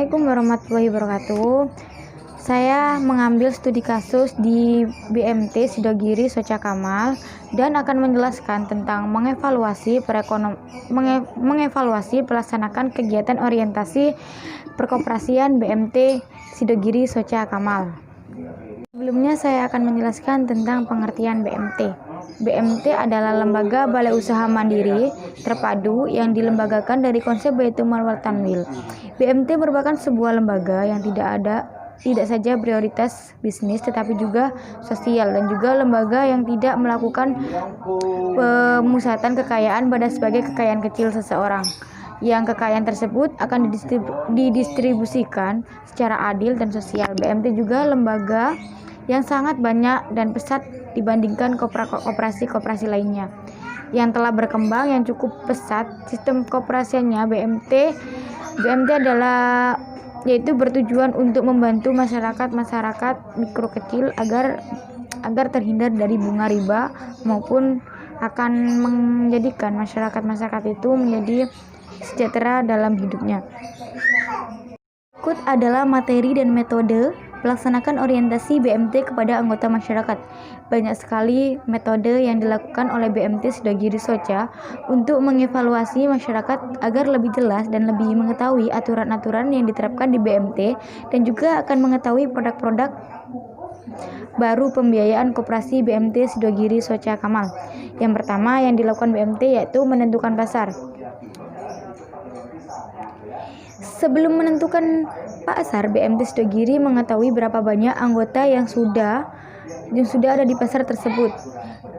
Assalamualaikum warahmatullahi wabarakatuh. Saya mengambil studi kasus di BMT Sidogiri Socha Kamal dan akan menjelaskan tentang mengevaluasi pelaksanaan kegiatan orientasi perkoperasian BMT Sidogiri Socha Kamal. Sebelumnya saya akan menjelaskan tentang pengertian BMT. BMT adalah lembaga balai usaha mandiri terpadu yang dilembagakan dari konsep Baitul Mal wal Tanwil. BMT merupakan sebuah lembaga yang tidak saja prioritas bisnis tetapi juga sosial, dan juga lembaga yang tidak melakukan pemusatan kekayaan pada sebagai kekayaan kecil seseorang, yang kekayaan tersebut akan didistribusikan secara adil dan sosial. BMT juga lembaga yang sangat banyak dan pesat dibandingkan koperasi-koperasi lainnya yang telah berkembang yang cukup pesat. Sistem koperasiannya BMT adalah yaitu bertujuan untuk membantu masyarakat mikro kecil agar terhindar dari bunga riba maupun akan menjadikan masyarakat itu menjadi sejahtera dalam hidupnya. Berikut adalah materi dan metode pelaksanaan orientasi BMT kepada anggota masyarakat. Banyak sekali metode yang dilakukan oleh BMT Sidogiri Socha untuk mengevaluasi masyarakat agar lebih jelas dan lebih mengetahui aturan-aturan yang diterapkan di BMT, dan juga akan mengetahui produk-produk baru pembiayaan koperasi BMT Sidogiri Socha Kamal. Yang pertama yang dilakukan BMT yaitu menentukan pasar. Sebelum menentukan pasar, BMT Sidogiri mengetahui berapa banyak anggota yang sudah ada di pasar tersebut,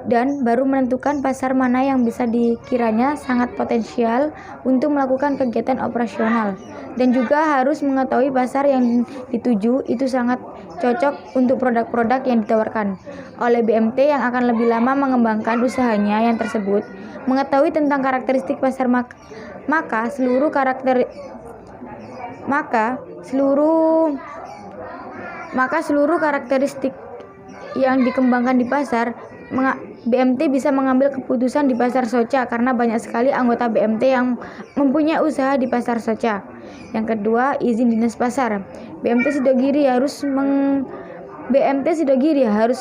dan baru menentukan pasar mana yang bisa dikiranya sangat potensial untuk melakukan kegiatan operasional, dan juga harus mengetahui pasar yang dituju itu sangat cocok untuk produk-produk yang ditawarkan oleh BMT yang akan lebih lama mengembangkan usahanya yang tersebut. Mengetahui tentang karakteristik pasar, maka seluruh karakteristik yang dikembangkan di pasar, BMT bisa mengambil keputusan di pasar Socha karena banyak sekali anggota BMT yang mempunyai usaha di pasar Socha. Yang kedua, izin dinas pasar. BMT Sidogiri harus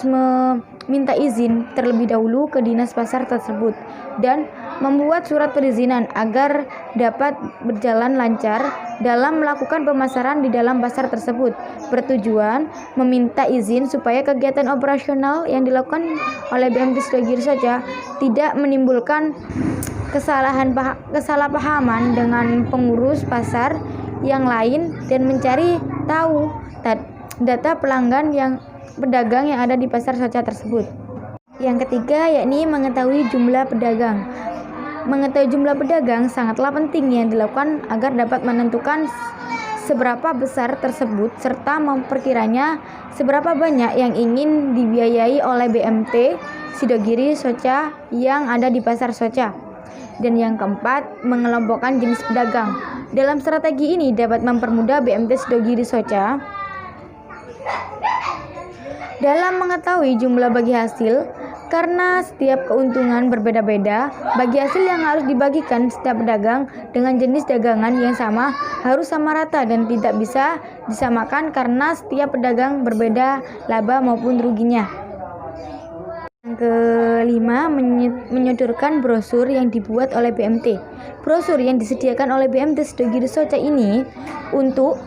meminta izin terlebih dahulu ke dinas pasar tersebut dan membuat surat perizinan agar dapat berjalan lancar dalam melakukan pemasaran di dalam pasar tersebut. Bertujuan meminta izin supaya kegiatan operasional yang dilakukan oleh BMT Sidogiri Socha tidak menimbulkan kesalahpahaman dengan pengurus pasar yang lain dan mencari tahu data pedagang yang ada di pasar Socha tersebut. Yang ketiga yakni mengetahui jumlah pedagang. Mengetahui jumlah pedagang sangatlah penting yang dilakukan agar dapat menentukan seberapa besar tersebut serta memperkiranya seberapa banyak yang ingin dibiayai oleh BMT Sidogiri Socha yang ada di pasar Socha. Dan yang keempat, mengelompokkan jenis pedagang. Dalam strategi ini dapat mempermudah BMT Sidogiri Socha dalam mengetahui jumlah bagi hasil, karena setiap keuntungan berbeda-beda. Bagi hasil yang harus dibagikan setiap pedagang dengan jenis dagangan yang sama harus sama rata dan tidak bisa disamakan karena setiap pedagang berbeda laba maupun ruginya. Yang kelima, menyodorkan brosur yang dibuat oleh BMT. Brosur yang disediakan oleh BMT Sidogiri Socha ini untuk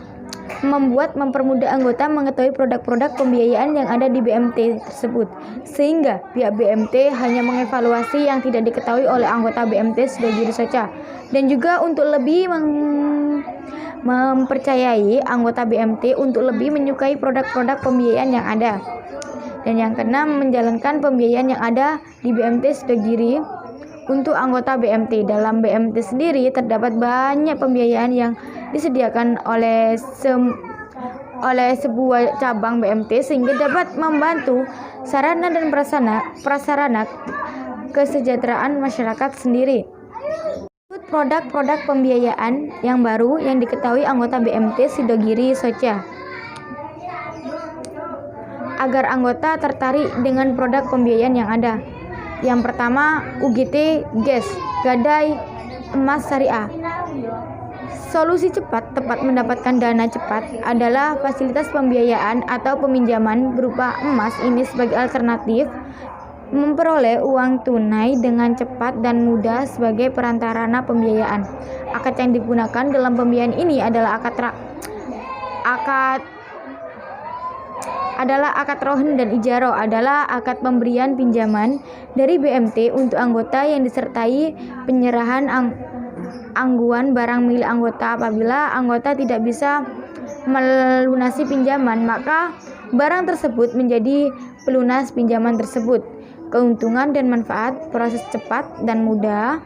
mempermudah anggota mengetahui produk-produk pembiayaan yang ada di BMT tersebut, sehingga pihak BMT hanya mengevaluasi yang tidak diketahui oleh anggota BMT Sidogiri Socha, dan juga untuk lebih mempercayai anggota BMT untuk lebih menyukai produk-produk pembiayaan yang ada. Dan yang keenam, menjalankan pembiayaan yang ada di BMT Sidogiri untuk anggota BMT. Dalam BMT sendiri terdapat banyak pembiayaan yang disediakan oleh sebuah cabang BMT sehingga dapat membantu sarana dan prasarana kesejahteraan masyarakat sendiri. Produk-produk pembiayaan yang baru yang diketahui anggota BMT Sidogiri Socha agar anggota tertarik dengan produk pembiayaan yang ada. Yang pertama, UGT GES, Gadai Emas Syariah. Solusi cepat tepat mendapatkan dana cepat adalah fasilitas pembiayaan atau peminjaman berupa emas ini sebagai alternatif memperoleh uang tunai dengan cepat dan mudah sebagai perantara pembiayaan. Akad yang digunakan dalam pembiayaan ini adalah akad rohen dan ijaro adalah akad pemberian pinjaman dari BMT untuk anggota yang disertai penyerahan angguan barang milik anggota. Apabila anggota tidak bisa melunasi pinjaman, maka barang tersebut menjadi pelunas pinjaman tersebut. Keuntungan dan manfaat proses cepat dan mudah.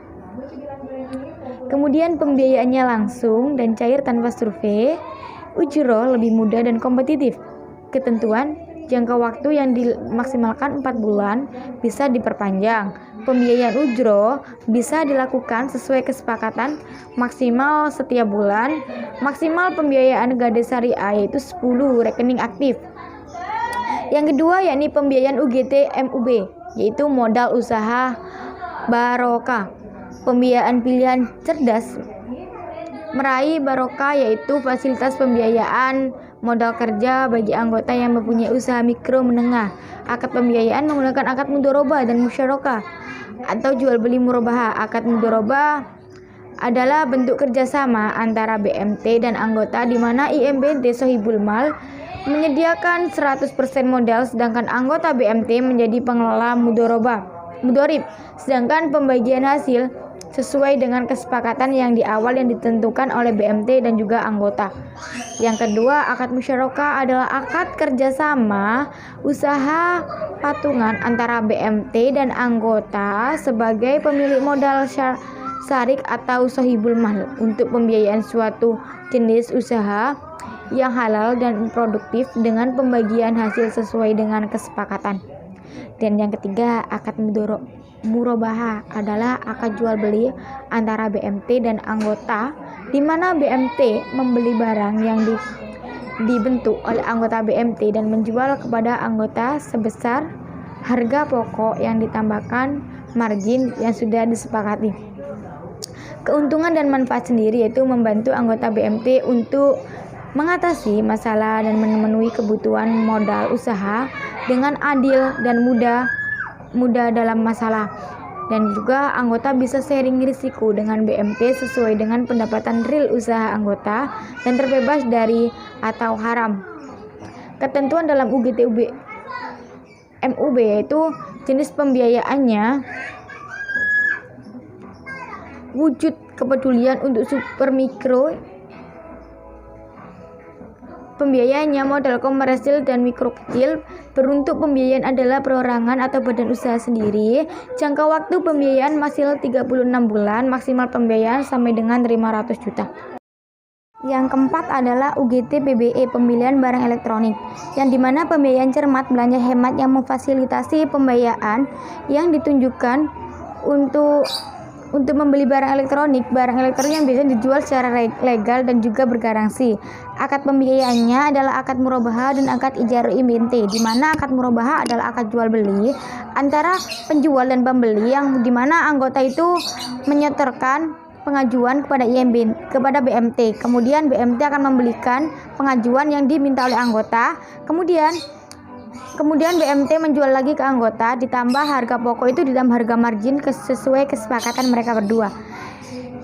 Kemudian pembiayaannya langsung dan cair tanpa survei. Ujro lebih mudah dan kompetitif. Ketentuan jangka waktu yang dimaksimalkan 4 bulan bisa diperpanjang. Pembiayaan ujro bisa dilakukan sesuai kesepakatan maksimal setiap bulan. Maksimal pembiayaan Gade Syariah yaitu 10 rekening aktif. Yang kedua yakni pembiayaan UGT MUB yaitu modal usaha barokah. Pembiayaan pilihan cerdas meraih barokah yaitu fasilitas pembiayaan modal kerja bagi anggota yang mempunyai usaha mikro menengah. Akad pembiayaan menggunakan akad mudharabah dan musyarakah atau jual beli murabahah. Akad mudharabah adalah bentuk kerjasama antara BMT dan anggota di mana IMBT Sohibul Mal menyediakan 100% modal sedangkan anggota BMT menjadi pengelola mudharib, sedangkan pembagian hasil sesuai dengan kesepakatan yang di awal yang ditentukan oleh BMT dan juga anggota. Yang kedua, akad musyarakah adalah akad kerjasama usaha patungan antara BMT dan anggota sebagai pemilik modal syarik atau sohibul mal untuk pembiayaan suatu jenis usaha yang halal dan produktif dengan pembagian hasil sesuai dengan kesepakatan. Dan yang ketiga, akad murabahah adalah akad jual beli antara BMT dan anggota di mana BMT membeli barang yang dibentuk oleh anggota BMT dan menjual kepada anggota sebesar harga pokok yang ditambahkan margin yang sudah disepakati. Keuntungan dan manfaat sendiri yaitu membantu anggota BMT untuk mengatasi masalah dan memenuhi kebutuhan modal usaha dengan adil dan mudah dalam masalah, dan juga anggota bisa sharing risiko dengan BMT sesuai dengan pendapatan real usaha anggota dan terbebas dari atau haram. Ketentuan dalam UGT MUB yaitu jenis pembiayaannya, wujud kepedulian untuk super mikro, pembiayaannya modal komersil dan mikro kecil. Beruntuk pembiayaan adalah perorangan atau badan usaha sendiri. Jangka waktu pembiayaan masih 36 bulan, maksimal pembiayaan sampai dengan 500 juta. Yang keempat adalah UGT PBE, pembelian barang elektronik, yang dimana pembiayaan cermat belanja hemat yang memfasilitasi pembiayaan yang ditunjukkan untuk membeli barang elektronik yang bisa dijual secara legal dan juga bergaransi. Akad pembiayaannya adalah akad murabahah dan akad ijaro IMBT, di mana akad murabahah adalah akad jual beli antara penjual dan pembeli yang di mana anggota itu menyetorkan pengajuan kepada BMT. Kemudian BMT akan membelikan pengajuan yang diminta oleh anggota. Kemudian BMT menjual lagi ke anggota, ditambah harga pokok itu ditambah harga margin sesuai kesepakatan mereka berdua.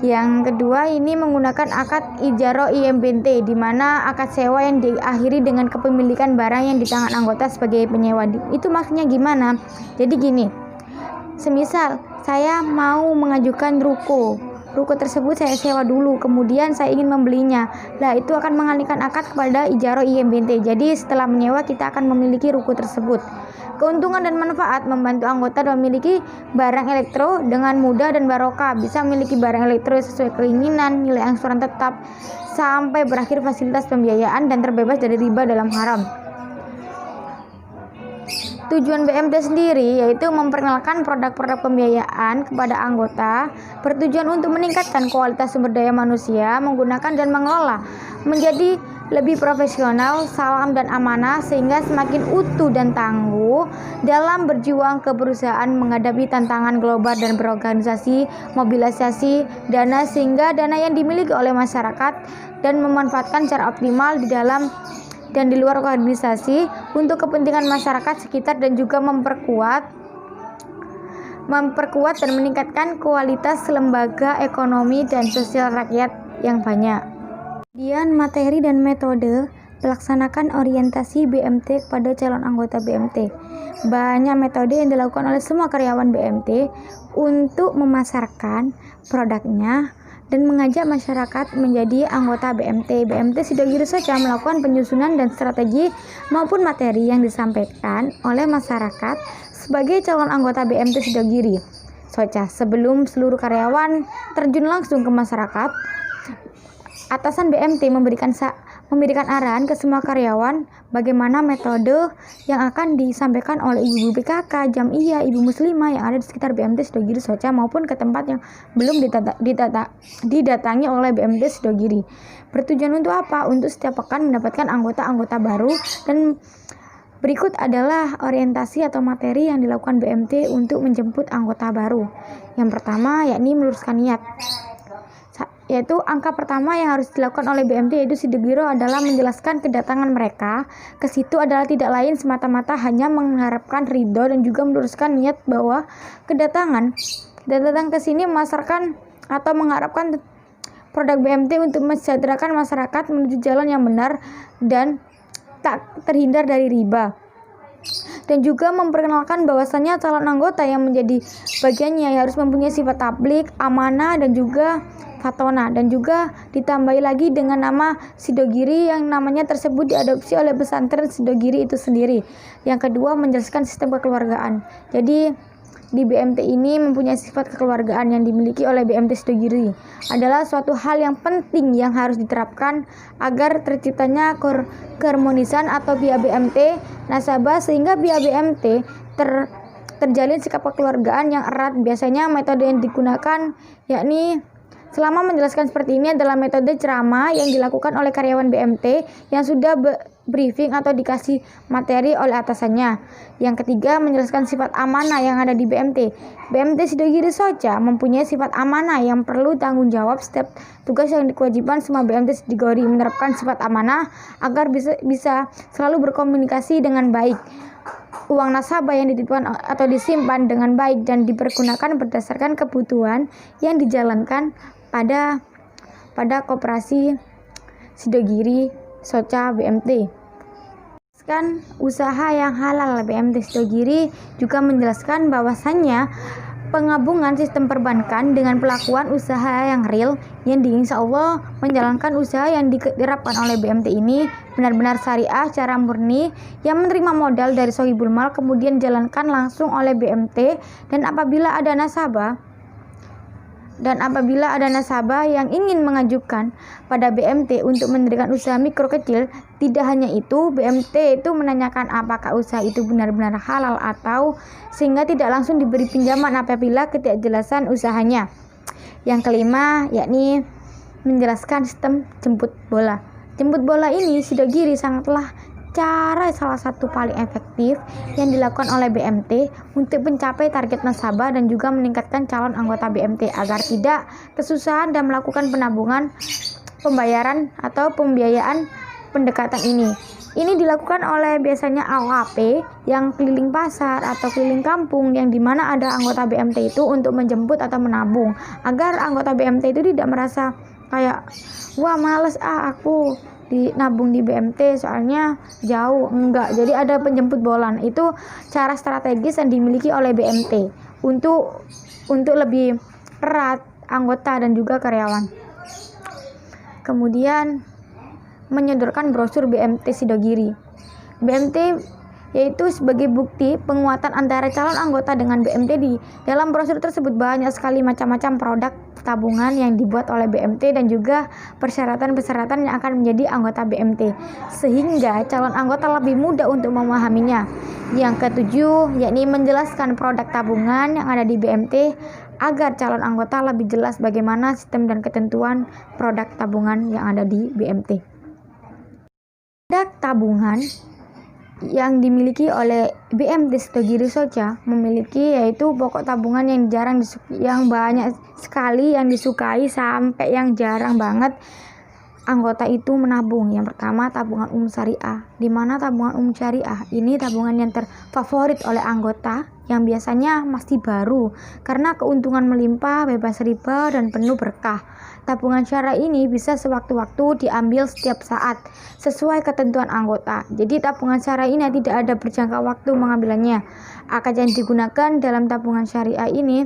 Yang kedua ini menggunakan akad ijaro IMBT, di mana akad sewa yang diakhiri dengan kepemilikan barang yang di tangan anggota sebagai penyewa. Itu maksudnya gimana? Jadi gini, semisal saya mau mengajukan ruko tersebut saya sewa dulu, kemudian saya ingin membelinya. Nah, itu akan mengalihkan akad kepada ijaro IMBT. Jadi setelah menyewa kita akan memiliki ruko tersebut. Keuntungan dan manfaat membantu anggota memiliki barang elektro dengan mudah dan barokah. Bisa memiliki barang elektro sesuai keinginan, nilai angsuran tetap, sampai berakhir fasilitas pembiayaan dan terbebas dari riba dalam haram. Tujuan BMT sendiri yaitu memperkenalkan produk-produk pembiayaan kepada anggota, bertujuan untuk meningkatkan kualitas sumber daya manusia, menggunakan dan mengelola menjadi lebih profesional, salam dan amanah, sehingga semakin utuh dan tangguh dalam berjuang ke perusahaan menghadapi tantangan global dan berorganisasi mobilisasi dana, sehingga dana yang dimiliki oleh masyarakat dan memanfaatkan secara optimal di dalam dan di luar organisasi untuk kepentingan masyarakat sekitar, dan juga memperkuat dan meningkatkan kualitas lembaga ekonomi dan sosial rakyat yang banyak. Kemudian materi dan metode pelaksanakan orientasi BMT kepada calon anggota BMT. Banyak metode yang dilakukan oleh semua karyawan BMT untuk memasarkan produknya dan mengajak masyarakat menjadi anggota BMT. BMT Sidogiri Soca melakukan penyusunan dan strategi maupun materi yang disampaikan oleh masyarakat sebagai calon anggota BMT Sidogiri Soca. Sebelum seluruh karyawan terjun langsung ke masyarakat, atasan BMT memberikan arahan ke semua karyawan bagaimana metode yang akan disampaikan oleh ibu PKK, jamiah, ibu muslimah yang ada di sekitar BMT Sidogiri Soca maupun ke tempat yang belum didatangi oleh BMT Sidogiri. Bertujuan untuk apa? Untuk setiap pekan mendapatkan anggota-anggota baru. Dan berikut adalah orientasi atau materi yang dilakukan BMT untuk menjemput anggota baru. Yang pertama yakni meluruskan niat. Yaitu angka pertama yang harus dilakukan oleh BMT yaitu Sidogiro adalah menjelaskan kedatangan mereka ke situ adalah tidak lain semata-mata hanya mengharapkan ridho dan juga meluruskan niat bahwa kedatang ke sini memasarkan atau mengharapkan produk BMT untuk mensejahterakan masyarakat menuju jalan yang benar dan tak terhindar dari riba. Dan juga memperkenalkan bahwasannya calon anggota yang menjadi bagiannya harus mempunyai sifat tablik, amanah, dan juga fatona, dan juga ditambahi lagi dengan nama Sidogiri yang namanya tersebut diadopsi oleh pesantren Sidogiri itu sendiri. Yang kedua, menjelaskan sistem kekeluargaan. Jadi di BMT ini mempunyai sifat kekeluargaan yang dimiliki oleh BMT Sidogiri adalah suatu hal yang penting yang harus diterapkan agar terciptanya keharmonisan atau via BMT nasabah, sehingga via BMT terjalin sikap kekeluargaan yang erat. Biasanya metode yang digunakan yakni selama menjelaskan seperti ini adalah metode ceramah yang dilakukan oleh karyawan BMT yang sudah briefing atau dikasih materi oleh atasannya. Yang ketiga, menjelaskan sifat amanah yang ada di BMT. BMT Sidogiri Soca mempunyai sifat amanah yang perlu tanggung jawab. Setiap tugas yang dikewajiban semua BMT Sidogiri menerapkan sifat amanah agar bisa selalu berkomunikasi dengan baik. Uang nasabah yang dititipkan atau disimpan dengan baik dan dipergunakan berdasarkan kebutuhan yang dijalankan pada koperasi Sidogiri Soca BMT. Usaha yang halal. BMT Sidogiri juga menjelaskan bahwasannya penggabungan sistem perbankan dengan pelakuan usaha yang real yang insya Allah menjalankan usaha yang diterapkan oleh BMT ini benar-benar syariah secara murni yang menerima modal dari sohibul mal kemudian jalankan langsung oleh BMT. Dan apabila ada nasabah yang ingin mengajukan pada BMT untuk mendirikan usaha mikro kecil, tidak hanya itu, BMT itu menanyakan apakah usaha itu benar-benar halal atau sehingga tidak langsung diberi pinjaman apabila ketidakjelasan usahanya. Yang kelima yakni menjelaskan sistem jemput bola. Jemput bola ini Sidogiri sangatlah salah satu paling efektif yang dilakukan oleh BMT untuk mencapai target nasabah dan juga meningkatkan calon anggota BMT agar tidak kesusahan dan melakukan pembayaran atau pembiayaan pendekatan ini. Ini dilakukan oleh biasanya AOAP yang keliling pasar atau keliling kampung yang dimana ada anggota BMT itu untuk menjemput atau menabung agar anggota BMT itu tidak merasa kayak wah males aku nabung di BMT soalnya jauh. Enggak, jadi ada penjemput bola. Itu cara strategis yang dimiliki oleh BMT untuk lebih erat anggota dan juga karyawan. Kemudian menyodorkan brosur BMT Sidogiri. BMT yaitu sebagai bukti penguatan antara calon anggota dengan BMT. Di dalam brosur tersebut banyak sekali macam-macam produk tabungan yang dibuat oleh BMT dan juga persyaratan-persyaratan yang akan menjadi anggota BMT sehingga calon anggota lebih mudah untuk memahaminya. Yang ketujuh yakni menjelaskan produk tabungan yang ada di BMT agar calon anggota lebih jelas bagaimana sistem dan ketentuan produk tabungan yang ada di BMT. Ada tabungan yang dimiliki oleh BMT Sidogiri Soca memiliki yaitu pokok tabungan yang banyak sekali yang disukai sampai yang jarang banget anggota itu menabung. Yang pertama, tabungan umum syariah, di mana tabungan umum syariah ini tabungan yang terfavorit oleh anggota yang biasanya masih baru karena keuntungan melimpah, bebas riba, dan penuh berkah. Tabungan syariah ini bisa sewaktu-waktu diambil setiap saat sesuai ketentuan anggota. Jadi tabungan syariah ini tidak ada berjangka waktu mengambilannya. Akad yang digunakan dalam tabungan syariah ini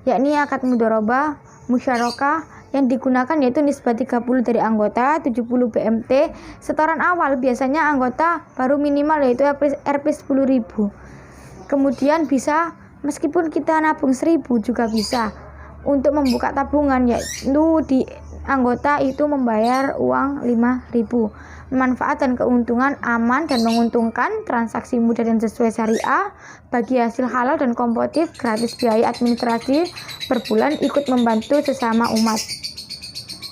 yakni akad mudharabah musyarakah yang digunakan yaitu nisbah 30 dari anggota, 70 BMT. Setoran awal biasanya anggota baru minimal yaitu Rp 10.000. Kemudian bisa meskipun kita nabung 1.000 juga bisa. Untuk membuka tabungan yaitu di anggota itu membayar uang 5.000. Manfaat dan keuntungan aman dan menguntungkan, transaksi mudah dan sesuai syariah, bagi hasil halal dan kompetitif, gratis biaya administrasi per bulan, ikut membantu sesama umat.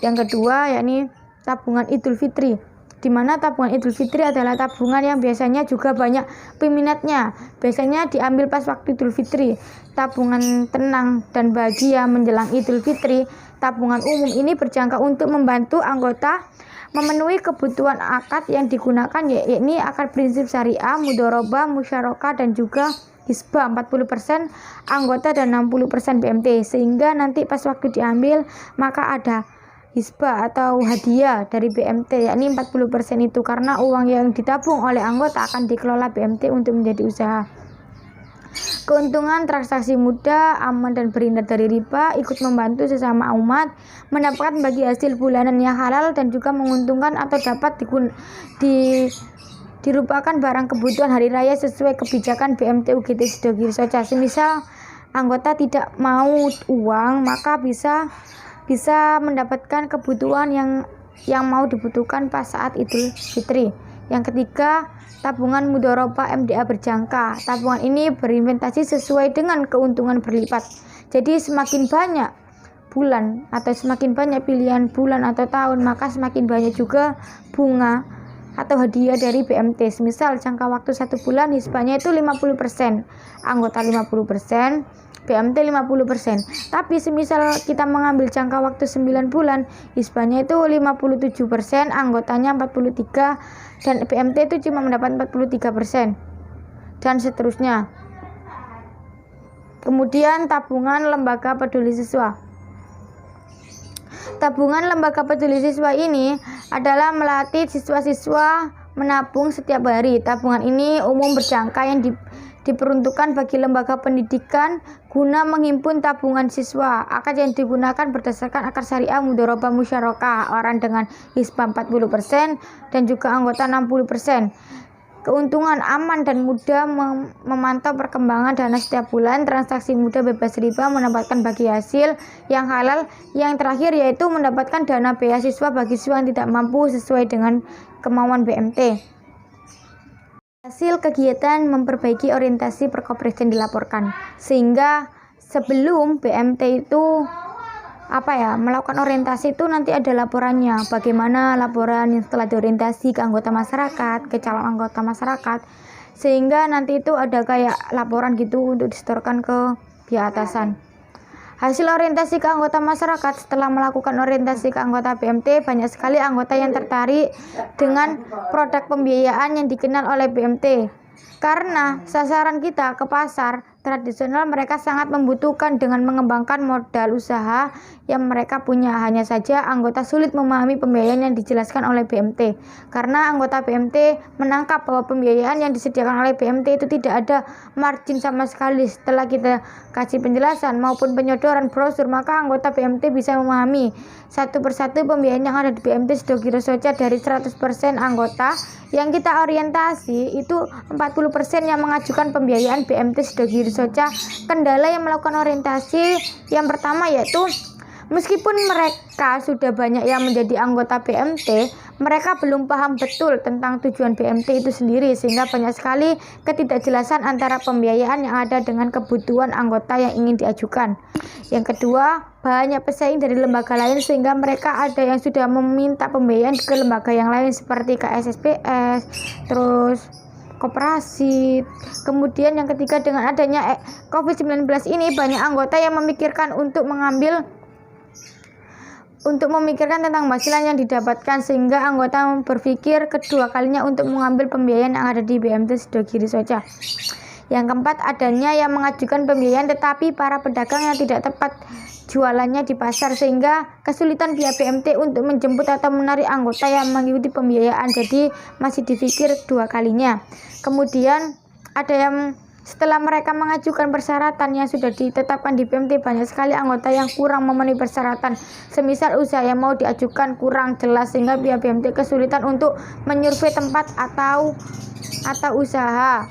Yang kedua yakni tabungan Idul Fitri, di mana tabungan Idul Fitri adalah tabungan yang biasanya juga banyak peminatnya. Biasanya diambil pas waktu Idul Fitri. Tabungan tenang dan bahagia menjelang Idul Fitri. Tabungan umum ini berjangka untuk membantu anggota memenuhi kebutuhan akad yang digunakan yakni akad prinsip syariah, mudharabah, musyarakah, dan juga hisbah 40% anggota dan 60% BMT, sehingga nanti pas waktu diambil maka ada hisbah atau hadiah dari BMT yakni 40% itu, karena uang yang ditabung oleh anggota akan dikelola BMT untuk menjadi usaha. Keuntungan transaksi mudah, aman dan berhindar dari riba, ikut membantu sesama umat, mendapatkan bagi hasil bulanan yang halal dan juga menguntungkan atau dapat dirupakan barang kebutuhan hari raya sesuai kebijakan BMT UGT Sidogiri Soca. Semisal anggota tidak mau uang maka bisa mendapatkan kebutuhan yang mau dibutuhkan pas saat Idul Fitri. Yang ketiga, tabungan mudharabah MDA berjangka. Tabungan ini berinvestasi sesuai dengan keuntungan berlipat. Jadi semakin banyak bulan atau semakin banyak pilihan bulan atau tahun, maka semakin banyak juga bunga atau hadiah dari BMT. Misal jangka waktu 1 bulan hisbahnya itu 50%, anggota 50%, BMT 50%. Tapi semisal kita mengambil jangka waktu 9 bulan, hisbahnya itu 57%, anggotanya 43%, dan BMT itu cuma mendapat 43%, dan seterusnya. Kemudian tabungan lembaga peduli siswa. Tabungan lembaga peduli siswa ini adalah melatih siswa-siswa menabung setiap hari. Tabungan ini umum berjangka yang diperuntukkan bagi lembaga pendidikan guna menghimpun tabungan siswa. Akad yang digunakan berdasarkan akad syariah, mudharabah, musyarakah, orang dengan hisbah 40% dan juga anggota 60%. Keuntungan aman dan mudah memantau perkembangan dana setiap bulan, transaksi mudah, bebas riba, mendapatkan bagi hasil yang halal. Yang terakhir yaitu mendapatkan dana beasiswa bagi siswa yang tidak mampu sesuai dengan kemauan BMT. Hasil kegiatan memperbaiki orientasi perkopresen dilaporkan, sehingga sebelum BMT itu melakukan orientasi itu nanti ada laporannya, bagaimana laporan yang setelah diorientasi ke anggota masyarakat, ke calon anggota masyarakat, sehingga nanti itu ada kayak laporan gitu untuk disetorkan ke pihak atasan. Hasil orientasi ke anggota masyarakat. Setelah melakukan orientasi ke anggota BMT, banyak sekali anggota yang tertarik dengan produk pembiayaan yang dikenal oleh BMT. Karena sasaran kita ke pasar tradisional, mereka sangat membutuhkan dengan mengembangkan modal usaha yang mereka punya. Hanya saja anggota sulit memahami pembiayaan yang dijelaskan oleh BMT, karena anggota BMT menangkap bahwa pembiayaan yang disediakan oleh BMT itu tidak ada margin sama sekali. Setelah kita kasih penjelasan maupun penyodoran brosur, maka anggota BMT bisa memahami satu persatu pembiayaan yang ada di BMT Sidogiri Soca. Dari 100% anggota yang kita orientasi itu 40% yang mengajukan pembiayaan BMT Sidogiri Soca. Kendala yang melakukan orientasi yang pertama yaitu meskipun mereka sudah banyak yang menjadi anggota BMT, Mereka belum paham betul tentang tujuan BMT itu sendiri, sehingga banyak sekali ketidakjelasan antara pembiayaan yang ada dengan kebutuhan anggota yang ingin diajukan. Yang kedua, banyak pesaing dari lembaga lain, sehingga mereka ada yang sudah meminta pembiayaan ke lembaga yang lain seperti KSSPS, terus koperasi. Kemudian yang ketiga, dengan adanya COVID-19 ini, banyak anggota yang memikirkan tentang penghasilan yang didapatkan, sehingga anggota berpikir kedua kalinya untuk mengambil pembiayaan yang ada di BMT Sidogiri Soca. Yang keempat, adanya yang mengajukan pembiayaan tetapi para pedagang yang tidak tepat jualannya di pasar, sehingga kesulitan pihak BMT untuk menjemput atau menarik anggota yang mengikuti pembiayaan, jadi masih dipikir dua kalinya. Kemudian ada yang setelah mereka mengajukan persyaratan yang sudah ditetapkan di BMT, banyak sekali anggota yang kurang memenuhi persyaratan. Semisal usaha yang mau diajukan kurang jelas, sehingga pihak BMT kesulitan untuk menyurvei tempat atau usaha.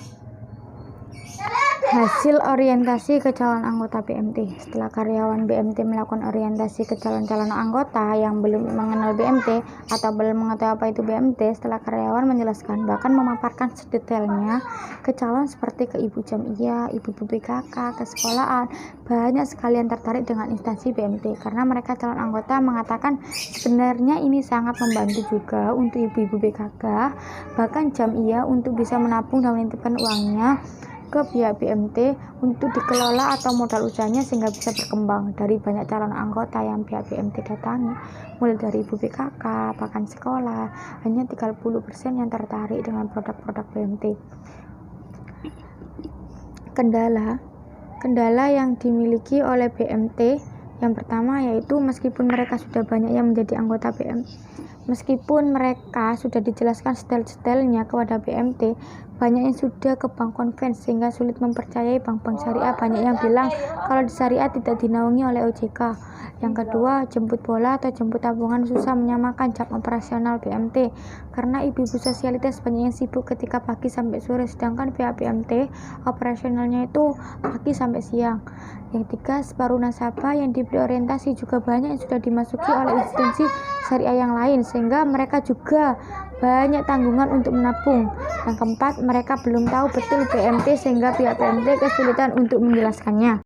Hasil orientasi ke calon anggota BMT. Setelah karyawan BMT melakukan orientasi ke calon-calon anggota yang belum mengenal BMT atau belum mengetahui apa itu BMT, setelah karyawan menjelaskan, bahkan memaparkan sedetailnya ke calon seperti ke ibu jamiah, ibu-ibu PKK, ke sekolahan, banyak sekali yang tertarik dengan instansi BMT karena mereka calon anggota mengatakan sebenarnya ini sangat membantu juga untuk ibu-ibu PKK, bahkan jamiah untuk bisa menabung dan menitipkan uangnya ke pihak BMT untuk dikelola atau modal usahanya sehingga bisa berkembang. Dari banyak calon anggota yang pihak BMT datangi, mulai dari ibu PKK, bahkan sekolah, hanya 30% yang tertarik dengan produk-produk BMT. Kendala yang dimiliki oleh BMT yang pertama yaitu meskipun mereka sudah banyak yang menjadi anggota BMT, meskipun mereka sudah dijelaskan detail-detailnya kepada BMT, banyak yang sudah ke bank konven sehingga sulit mempercayai bank-bank syariah. Banyak yang bilang kalau di syariah tidak dinaungi oleh OJK. Yang kedua, jemput bola atau jemput tabungan susah menyamakan jam operasional BMT karena ibu-ibu sosialitas banyak yang sibuk ketika pagi sampai sore, sedangkan pihak BMT operasionalnya itu pagi sampai siang. Yang tiga, separuh nasabah yang diberi orientasi juga banyak yang sudah dimasuki oleh institusi syariah yang lain sehingga mereka juga banyak tanggungan untuk menabung. Yang keempat, mereka belum tahu betul BMT sehingga pihak BMT kesulitan untuk menjelaskannya.